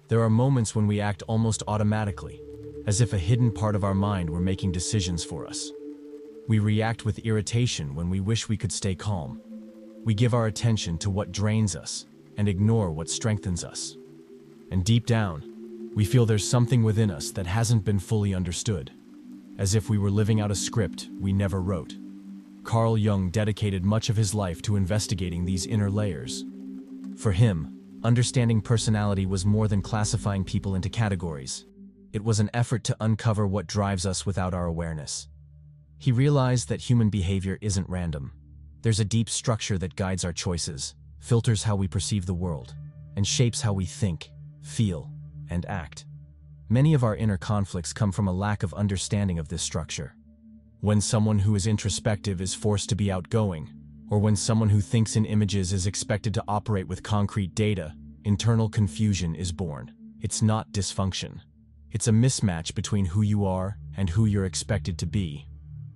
There are moments when we act almost automatically, as if a hidden part of our mind were making decisions for us. We react with irritation when we wish we could stay calm. We give our attention to what drains us and ignore what strengthens us. And deep down, we feel there's something within us that hasn't been fully understood, as if we were living out a script we never wrote. Carl Jung dedicated much of his life to investigating these inner layers. For him, understanding personality was more than classifying people into categories. It was an effort to uncover what drives us without our awareness. He realized that human behavior isn't random. There's a deep structure that guides our choices, filters how we perceive the world, and shapes how we think, feel, and act. Many of our inner conflicts come from a lack of understanding of this structure. When someone who is introspective is forced to be outgoing, or when someone who thinks in images is expected to operate with concrete data, internal confusion is born. It's not dysfunction. It's a mismatch between who you are and who you're expected to be.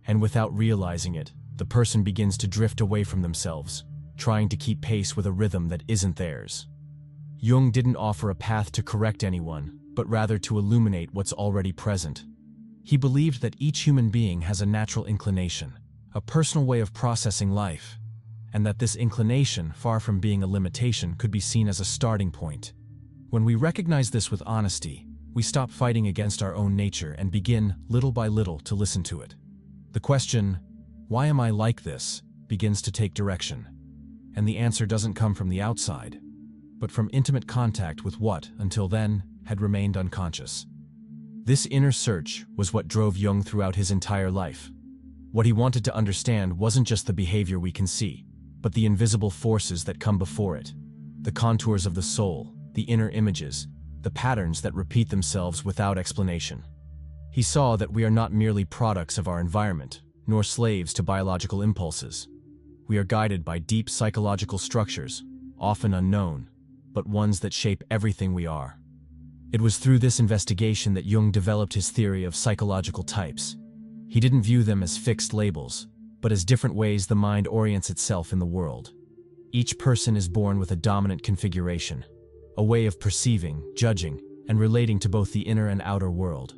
And without realizing it, the person begins to drift away from themselves, trying to keep pace with a rhythm that isn't theirs. Jung didn't offer a path to correct anyone, but rather to illuminate what's already present. He believed that each human being has a natural inclination, a personal way of processing life, and that this inclination, far from being a limitation, could be seen as a starting point. When we recognize this with honesty, we stop fighting against our own nature and begin, little by little, to listen to it. The question, "Why am I like this?" begins to take direction, and the answer doesn't come from the outside, but from intimate contact with what, until then, had remained unconscious. This inner search was what drove Jung throughout his entire life. What he wanted to understand wasn't just the behavior we can see, but the invisible forces that come before it, the contours of the soul, the inner images, the patterns that repeat themselves without explanation. He saw that we are not merely products of our environment, nor slaves to biological impulses. We are guided by deep psychological structures, often unknown, but ones that shape everything we are. It was through this investigation that Jung developed his theory of psychological types. He didn't view them as fixed labels, but as different ways the mind orients itself in the world. Each person is born with a dominant configuration, a way of perceiving, judging, and relating to both the inner and outer world.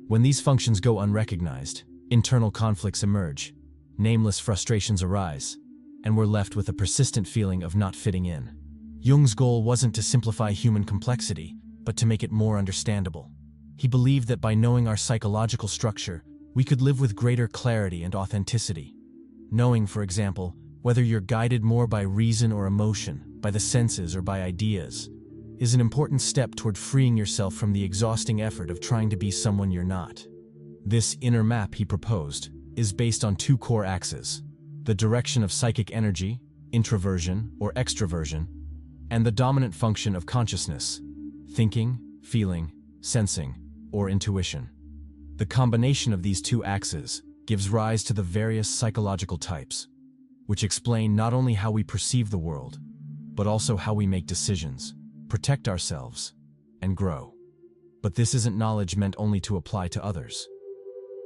When these functions go unrecognized, internal conflicts emerge, nameless frustrations arise, and we're left with a persistent feeling of not fitting in. Jung's goal wasn't to simplify human complexity, but to make it more understandable. He believed that by knowing our psychological structure, we could live with greater clarity and authenticity. Knowing, for example, whether you're guided more by reason or emotion, by the senses or by ideas, is an important step toward freeing yourself from the exhausting effort of trying to be someone you're not. This inner map, he proposed, is based on two core axes: the direction of psychic energy, introversion or extroversion, and the dominant function of consciousness, thinking, feeling, sensing, or intuition. The combination of these two axes gives rise to the various psychological types, which explain not only how we perceive the world, but also how we make decisions, protect ourselves, and grow. But this isn't knowledge meant only to apply to others.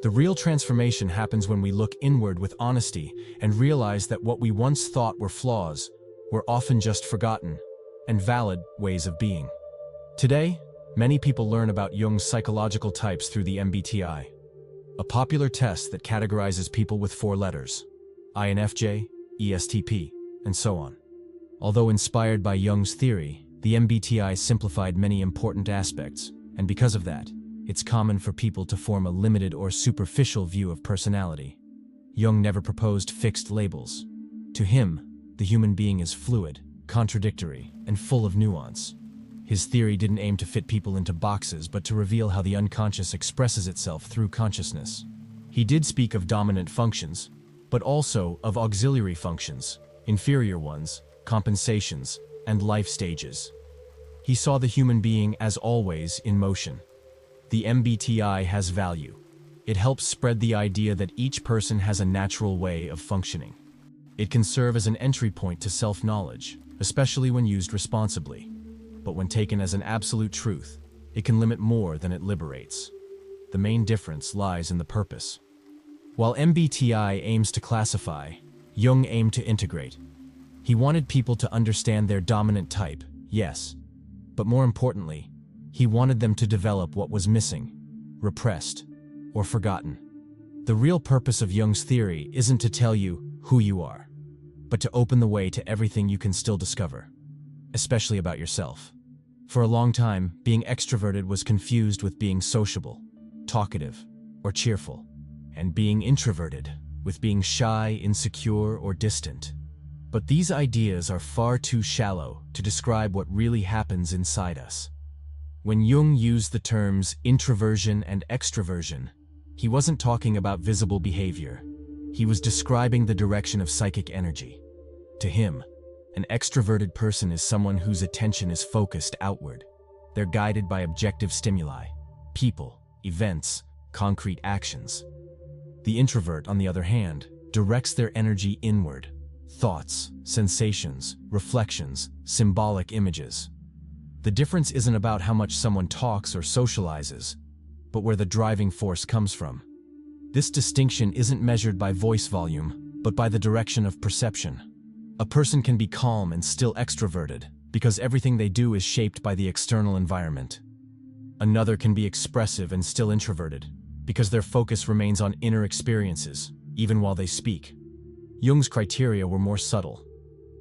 The real transformation happens when we look inward with honesty and realize that what we once thought were flaws were often just forgotten and valid ways of being. Today, many people learn about Jung's psychological types through the MBTI, a popular test that categorizes people with 4 letters: INFJ, ESTP, and so on. Although inspired by Jung's theory, the MBTI simplified many important aspects, and because of that, it's common for people to form a limited or superficial view of personality. Jung never proposed fixed labels. To him, the human being is fluid, contradictory, and full of nuance. His theory didn't aim to fit people into boxes, but to reveal how the unconscious expresses itself through consciousness. He did speak of dominant functions, but also of auxiliary functions, inferior ones, compensations, and life stages. He saw the human being as always in motion. The MBTI has value. It helps spread the idea that each person has a natural way of functioning. It can serve as an entry point to self-knowledge, especially when used responsibly. But when taken as an absolute truth, it can limit more than it liberates. The main difference lies in the purpose. While MBTI aims to classify, Jung aimed to integrate. He wanted people to understand their dominant type, yes, but more importantly, He wanted them to develop what was missing, repressed, or forgotten. The real purpose of Jung's theory isn't to tell you who you are, but to open the way to everything you can still discover, especially about yourself. For a long time, being extroverted was confused with being sociable, talkative, or cheerful, and being introverted with being shy, insecure, or distant. But these ideas are far too shallow to describe what really happens inside us. When Jung used the terms introversion and extroversion, he wasn't talking about visible behavior. He was describing the direction of psychic energy. To him, an extroverted person is someone whose attention is focused outward. They're guided by objective stimuli, people, events, concrete actions. The introvert, on the other hand, directs their energy inward. Thoughts, sensations, reflections, symbolic images. The difference isn't about how much someone talks or socializes, but where the driving force comes from. This distinction isn't measured by voice volume, but by the direction of perception. A person can be calm and still extroverted because everything they do is shaped by the external environment. Another can be expressive and still introverted because their focus remains on inner experiences, even while they speak. Jung's criteria were more subtle.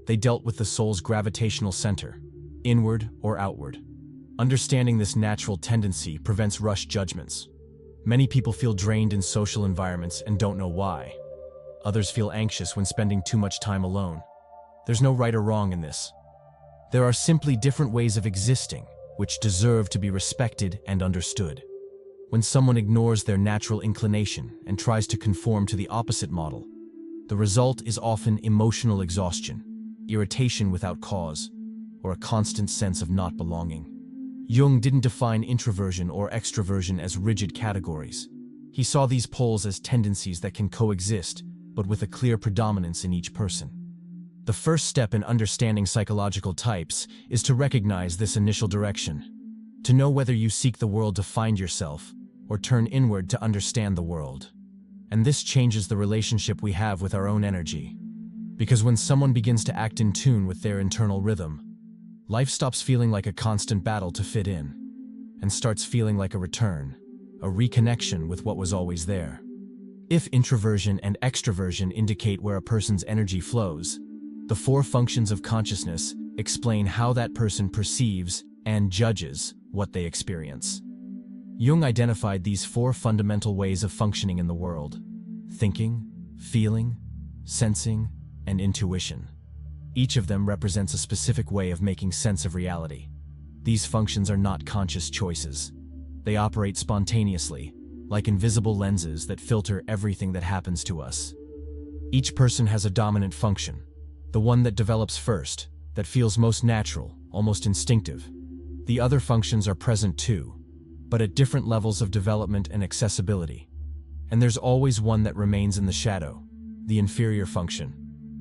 They dealt with the soul's gravitational center, inward or outward. Understanding this natural tendency prevents rushed judgments. Many people feel drained in social environments and don't know why. Others feel anxious when spending too much time alone. There's no right or wrong in this. There are simply different ways of existing, which deserve to be respected and understood. When someone ignores their natural inclination and tries to conform to the opposite model, the result is often emotional exhaustion, irritation without cause, or a constant sense of not belonging. Jung didn't define introversion or extroversion as rigid categories. He saw these poles as tendencies that can coexist, but with a clear predominance in each person. The first step in understanding psychological types is to recognize this initial direction, to know whether you seek the world to find yourself or turn inward to understand the world. And this changes the relationship we have with our own energy. Because when someone begins to act in tune with their internal rhythm, life stops feeling like a constant battle to fit in, and starts feeling like a return, a reconnection with what was always there. If introversion and extroversion indicate where a person's energy flows, the four functions of consciousness explain how that person perceives and judges what they experience. Jung identified these four fundamental ways of functioning in the world: thinking, feeling, sensing, and intuition. Each of them represents a specific way of making sense of reality. These functions are not conscious choices. They operate spontaneously, like invisible lenses that filter everything that happens to us. Each person has a dominant function, the one that develops first, that feels most natural, almost instinctive. The other functions are present too, but at different levels of development and accessibility. And there's always one that remains in the shadow, the inferior function,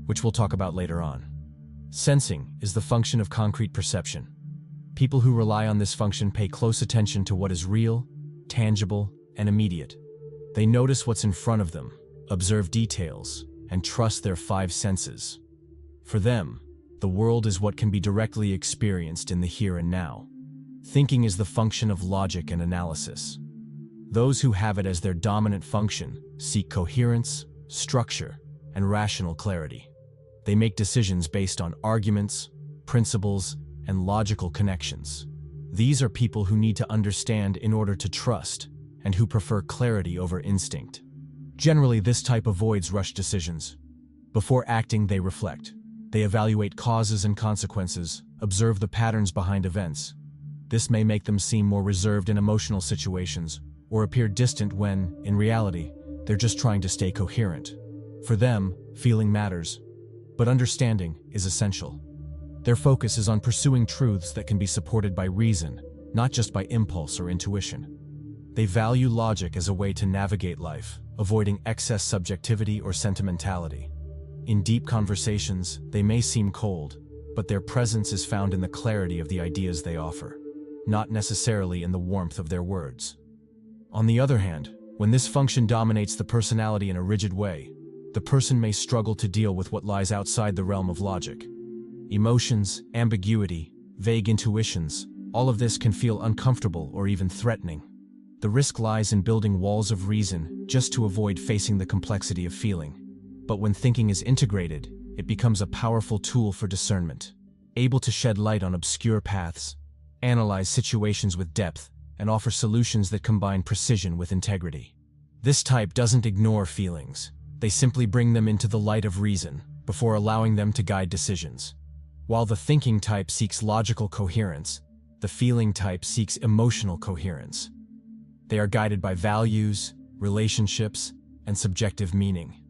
which we'll talk about later on. Sensing is the function of concrete perception. People who rely on this function pay close attention to what is real, tangible, and immediate. They notice what's in front of them, observe details, and trust their five senses. For them, the world is what can be directly experienced in the here and now. Thinking is the function of logic and analysis. Those who have it as their dominant function seek coherence, structure, and rational clarity. They make decisions based on arguments, principles, and logical connections. These are people who need to understand in order to trust, and who prefer clarity over instinct. Generally, this type avoids rushed decisions. Before acting, they reflect. They evaluate causes and consequences, observe the patterns behind events. This may make them seem more reserved in emotional situations, or appear distant when, in reality, they're just trying to stay coherent. For them, feeling matters, but understanding is essential. Their focus is on pursuing truths that can be supported by reason, not just by impulse or intuition. They value logic as a way to navigate life, avoiding excess subjectivity or sentimentality. In deep conversations, they may seem cold, but their presence is found in the clarity of the ideas they offer, not necessarily in the warmth of their words. On the other hand, when this function dominates the personality in a rigid way, the person may struggle to deal with what lies outside the realm of logic. Emotions, ambiguity, vague intuitions, All of this can feel uncomfortable or even threatening. The risk lies in building walls of reason just to avoid facing the complexity of feeling. But when thinking is integrated, it becomes a powerful tool for discernment, able to shed light on obscure paths, analyze situations with depth, and offer solutions that combine precision with integrity. This type doesn't ignore feelings. They simply bring them into the light of reason before allowing them to guide decisions. While the thinking type seeks logical coherence, the feeling type seeks emotional coherence. They are guided by values, relationships, and subjective meaning.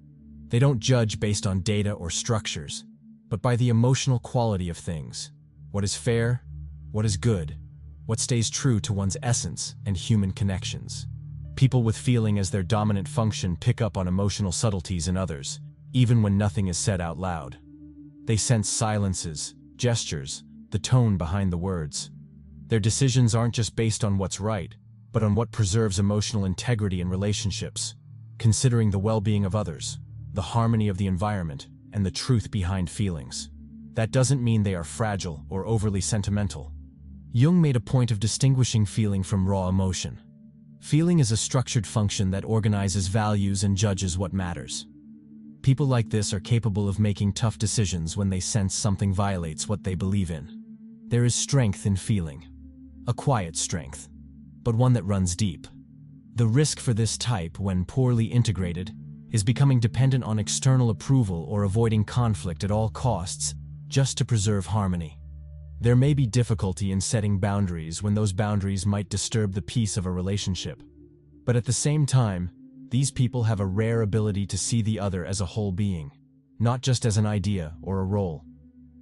They don't judge based on data or structures, but by the emotional quality of things. What is fair? What is good? What stays true to one's essence and human connections? People with feeling as their dominant function pick up on emotional subtleties in others, even when nothing is said out loud. They sense silences, gestures, the tone behind the words. Their decisions aren't just based on what's right, but on what preserves emotional integrity in relationships, considering the well-being of others, the harmony of the environment, and the truth behind feelings. That doesn't mean they are fragile or overly sentimental. Jung made a point of distinguishing feeling from raw emotion. Feeling is a structured function that organizes values and judges what matters. People like this are capable of making tough decisions when they sense something violates what they believe in. There is strength in feeling, a quiet strength, but one that runs deep. The risk for this type, when poorly integrated, is becoming dependent on external approval or avoiding conflict at all costs just to preserve harmony. There may be difficulty in setting boundaries when those boundaries might disturb the peace of a relationship. But at the same time, these people have a rare ability to see the other as a whole being, not just as an idea or a role.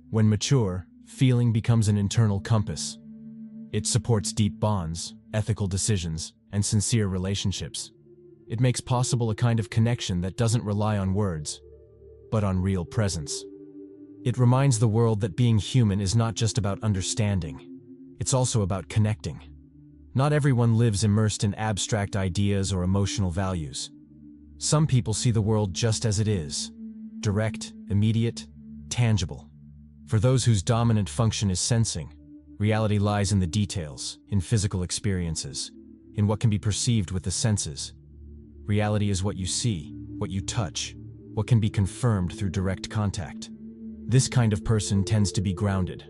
When mature, feeling becomes an internal compass. It supports deep bonds, ethical decisions, and sincere relationships. It makes possible a kind of connection that doesn't rely on words, but on real presence. It reminds the world that being human is not just about understanding. It's also about connecting. Not everyone lives immersed in abstract ideas or emotional values. Some people see the world just as it is, direct, immediate, tangible. For those whose dominant function is sensing, reality lies in the details, in physical experiences, in what can be perceived with the senses. Reality is what you see, what you touch, what can be confirmed through direct contact. This kind of person tends to be grounded.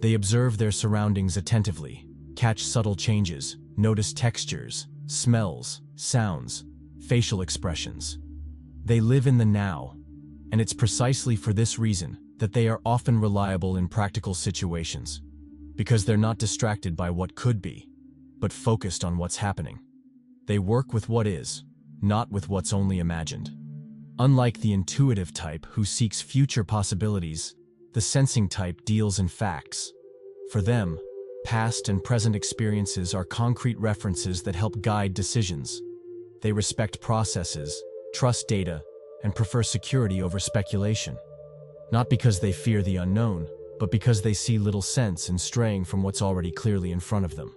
They observe their surroundings attentively, catch subtle changes, notice textures, smells, sounds, facial expressions. They live in the now, and it's precisely for this reason that they are often reliable in practical situations, because they're not distracted by what could be, but focused on what's happening. They work with what is, not with what's only imagined. Unlike the intuitive type who seeks future possibilities, the sensing type deals in facts. For them, past and present experiences are concrete references that help guide decisions. They respect processes, trust data, and prefer security over speculation. Not because they fear the unknown, but because they see little sense in straying from what's already clearly in front of them.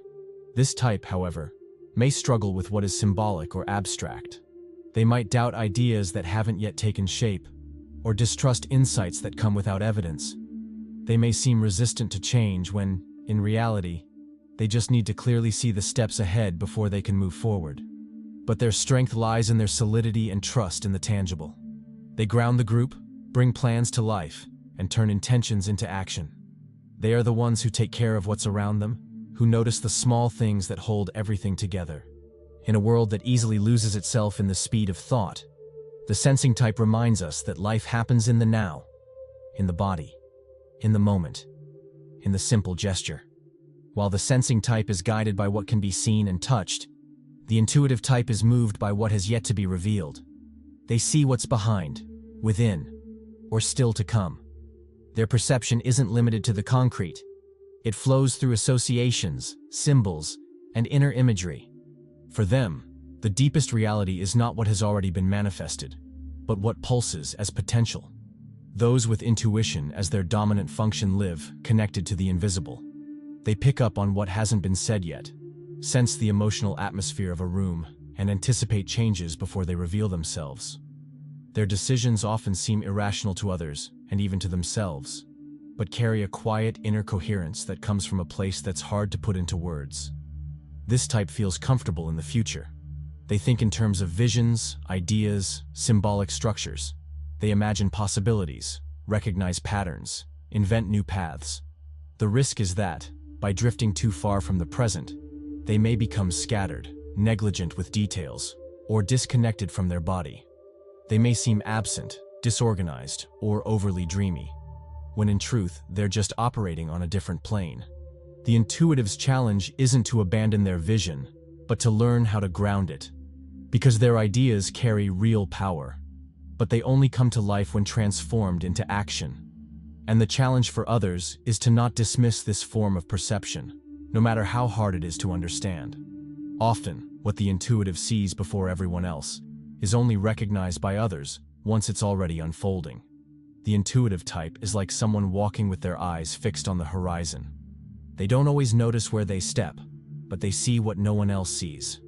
This type, however, may struggle with what is symbolic or abstract. They might doubt ideas that haven't yet taken shape, or distrust insights that come without evidence. They may seem resistant to change when, in reality, they just need to clearly see the steps ahead before they can move forward. But their strength lies in their solidity and trust in the tangible. They ground the group, bring plans to life, and turn intentions into action. They are the ones who take care of what's around them, who notice the small things that hold everything together. In a world that easily loses itself in the speed of thought, the sensing type reminds us that life happens in the now, in the body, in the moment, in the simple gesture. While the sensing type is guided by what can be seen and touched, the intuitive type is moved by what has yet to be revealed. They see what's behind, within, or still to come. Their perception isn't limited to the concrete. It flows through associations, symbols, and inner imagery. For them, the deepest reality is not what has already been manifested, but what pulses as potential. Those with intuition as their dominant function live connected to the invisible. They pick up on what hasn't been said yet, sense the emotional atmosphere of a room, and anticipate changes before they reveal themselves. Their decisions often seem irrational to others, and even to themselves. but carry a quiet inner coherence that comes from a place that's hard to put into words. This type feels comfortable in the future. They think in terms of visions, ideas, symbolic structures. They imagine possibilities, recognize patterns, invent new paths. The risk is that, by drifting too far from the present, they may become scattered, negligent with details, or disconnected from their body. They may seem absent, disorganized, or overly dreamy, when in truth, they're just operating on a different plane. The intuitive's challenge isn't to abandon their vision, but to learn how to ground it. Because their ideas carry real power, but they only come to life when transformed into action. And the challenge for others is to not dismiss this form of perception, no matter how hard it is to understand. Often, what the intuitive sees before everyone else is only recognized by others once it's already unfolding. The intuitive type is like someone walking with their eyes fixed on the horizon. They don't always notice where they step, but they see what no one else sees.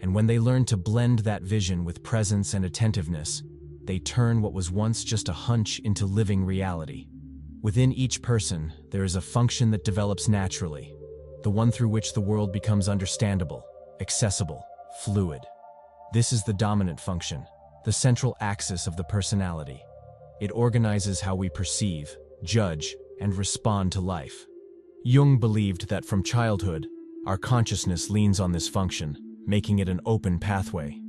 And when they learn to blend that vision with presence and attentiveness, they turn what was once just a hunch into living reality. Within each person, there is a function that develops naturally, the one through which the world becomes understandable, accessible, fluid. This is the dominant function, the central axis of the personality. It organizes how we perceive, judge, and respond to life. Jung believed that from childhood, our consciousness leans on this function, making it an open pathway.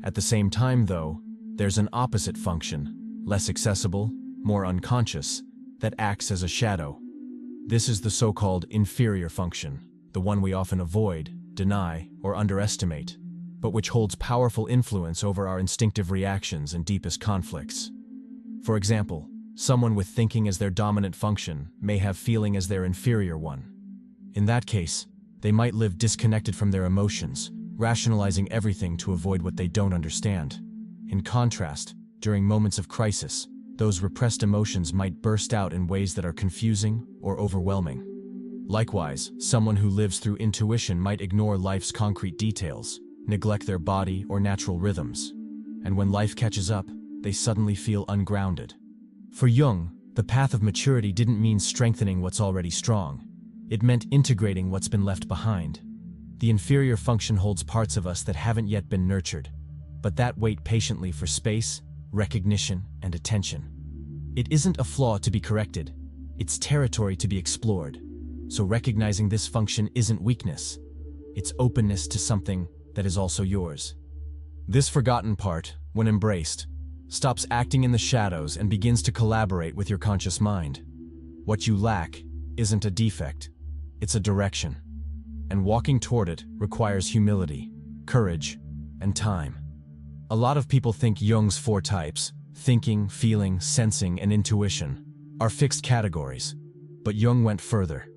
At the same time, though, there's an opposite function, less accessible, more unconscious, that acts as a shadow. This is the so-called inferior function, the one we often avoid, deny, or underestimate, but which holds powerful influence over our instinctive reactions and deepest conflicts. For example, someone with thinking as their dominant function may have feeling as their inferior one. In that case, they might live disconnected from their emotions, rationalizing everything to avoid what they don't understand. In contrast, during moments of crisis, those repressed emotions might burst out in ways that are confusing or overwhelming. Likewise, someone who lives through intuition might ignore life's concrete details, neglect their body or natural rhythms. And when life catches up, they suddenly feel ungrounded. For Jung, the path of maturity didn't mean strengthening what's already strong. It meant integrating what's been left behind. The inferior function holds parts of us that haven't yet been nurtured, but that wait patiently for space, recognition, and attention. It isn't a flaw to be corrected, it's territory to be explored. So recognizing this function isn't weakness, it's openness to something that is also yours. This forgotten part, when embraced, stops acting in the shadows and begins to collaborate with your conscious mind. What you lack isn't a defect, it's a direction. And walking toward it requires humility, courage, and time. A lot of people think Jung's 4 types, thinking, feeling, sensing, and intuition, are fixed categories. But Jung went further.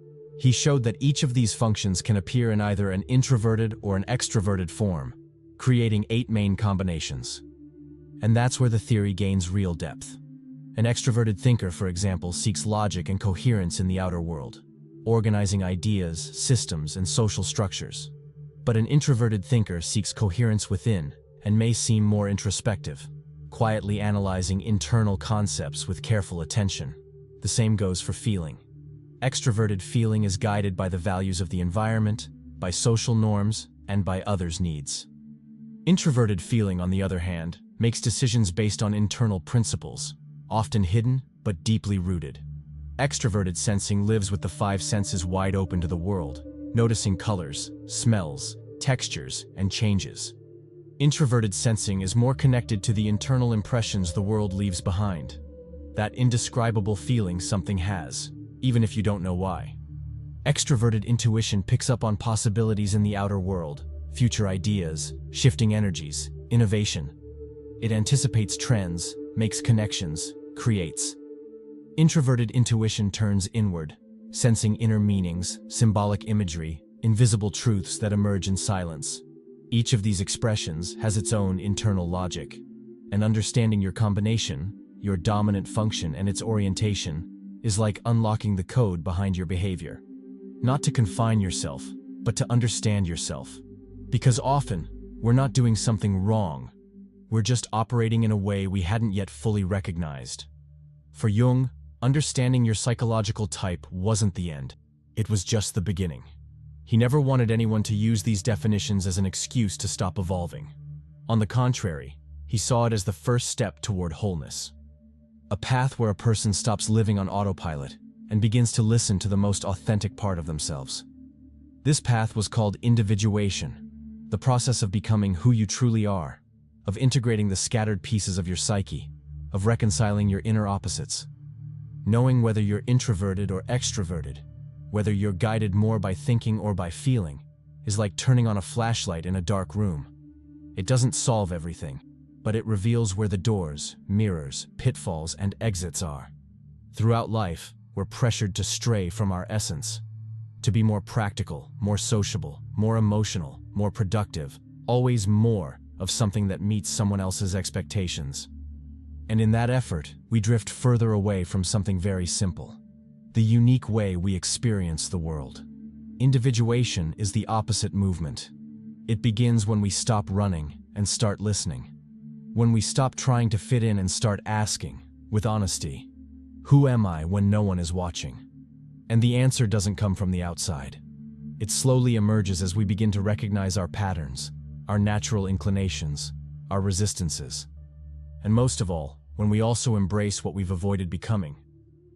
He showed that each of these functions can appear in either an introverted or an extroverted form, creating 8 main combinations. And that's where the theory gains real depth. An extroverted thinker, for example, seeks logic and coherence in the outer world, organizing ideas, systems, and social structures. But an introverted thinker seeks coherence within and may seem more introspective, quietly analyzing internal concepts with careful attention. The same goes for feeling. Extroverted feeling is guided by the values of the environment, by social norms, and by others' needs. Introverted feeling, on the other hand, makes decisions based on internal principles, often hidden but deeply rooted. Extroverted sensing lives with the 5 senses wide open to the world, noticing colors, smells, textures, and changes. Introverted sensing is more connected to the internal impressions the world leaves behind. That indescribable feeling something has, even if you don't know why. Extroverted intuition picks up on possibilities in the outer world, future ideas, shifting energies, innovation. It anticipates trends, makes connections, creates. Introverted intuition turns inward, sensing inner meanings, symbolic imagery, invisible truths that emerge in silence. Each of these expressions has its own internal logic, and understanding your combination, your dominant function and its orientation, is like unlocking the code behind your behavior. Not to confine yourself, but to understand yourself. Because often, we're not doing something wrong, we're just operating in a way we hadn't yet fully recognized. For Jung, Understanding your psychological type wasn't the end. It was just the beginning. He never wanted anyone to use these definitions as an excuse to stop evolving. On the contrary, he saw it as the first step toward wholeness. A path where a person stops living on autopilot and begins to listen to the most authentic part of themselves. This path was called individuation, the process of becoming who you truly are, of integrating the scattered pieces of your psyche, of reconciling your inner opposites. Knowing whether you're introverted or extroverted, whether you're guided more by thinking or by feeling, is like turning on a flashlight in a dark room. It doesn't solve everything, but it reveals where the doors, mirrors, pitfalls, and exits are. Throughout life, we're pressured to stray from our essence, to be more practical, more sociable, more emotional, more productive, always more of something that meets someone else's expectations. And in that effort, we drift further away from something very simple: the unique way we experience the world. Individuation is the opposite movement. It begins when we stop running and start listening. When we stop trying to fit in and start asking, with honesty, who am I when no one is watching? And the answer doesn't come from the outside. It slowly emerges as we begin to recognize our patterns, our natural inclinations, our resistances. And most of all, when we also embrace what we've avoided becoming,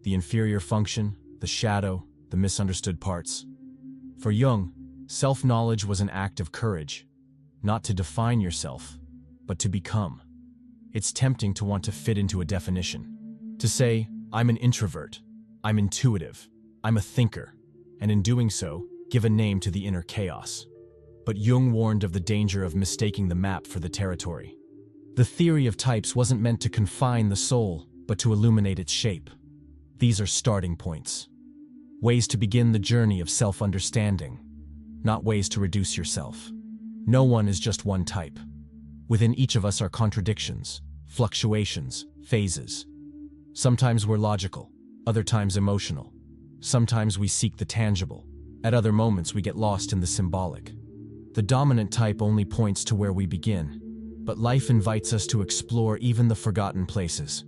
the inferior function, the shadow, the misunderstood parts. For Jung, self-knowledge was an act of courage, not to define yourself, but to become. It's tempting to want to fit into a definition, to say, I'm an introvert, I'm intuitive, I'm a thinker, and in doing so, give a name to the inner chaos. But Jung warned of the danger of mistaking the map for the territory. The theory of types wasn't meant to confine the soul, but to illuminate its shape. These are starting points. Ways to begin the journey of self-understanding, not ways to reduce yourself. No one is just one type. Within each of us are contradictions, fluctuations, phases. Sometimes we're logical, other times emotional. Sometimes we seek the tangible. At other moments we get lost in the symbolic. The dominant type only points to where we begin, but life invites us to explore even the forgotten places,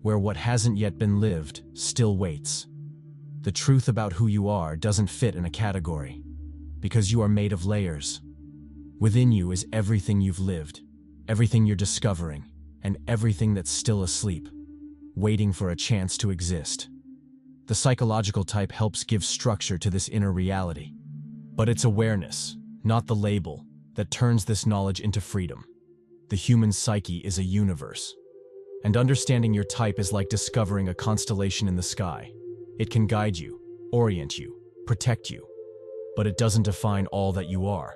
where what hasn't yet been lived still waits. The truth about who you are doesn't fit in a category, because you are made of layers. Within you is everything you've lived, everything you're discovering, and everything that's still asleep, waiting for a chance to exist. The psychological type helps give structure to this inner reality. But it's awareness, not the label, that turns this knowledge into freedom. The human psyche is a universe. And understanding your type is like discovering a constellation in the sky. It can guide you, orient you, protect you, but it doesn't define all that you are.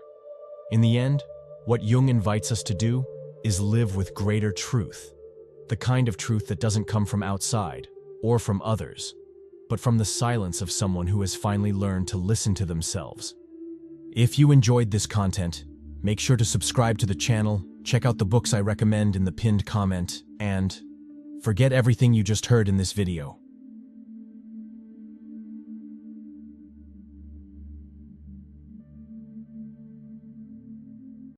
In the end, what Jung invites us to do is live with greater truth. The kind of truth that doesn't come from outside or from others, but from the silence of someone who has finally learned to listen to themselves. If you enjoyed this content, make sure to subscribe to the channel, check out the books I recommend in the pinned comment, and forget everything you just heard in this video.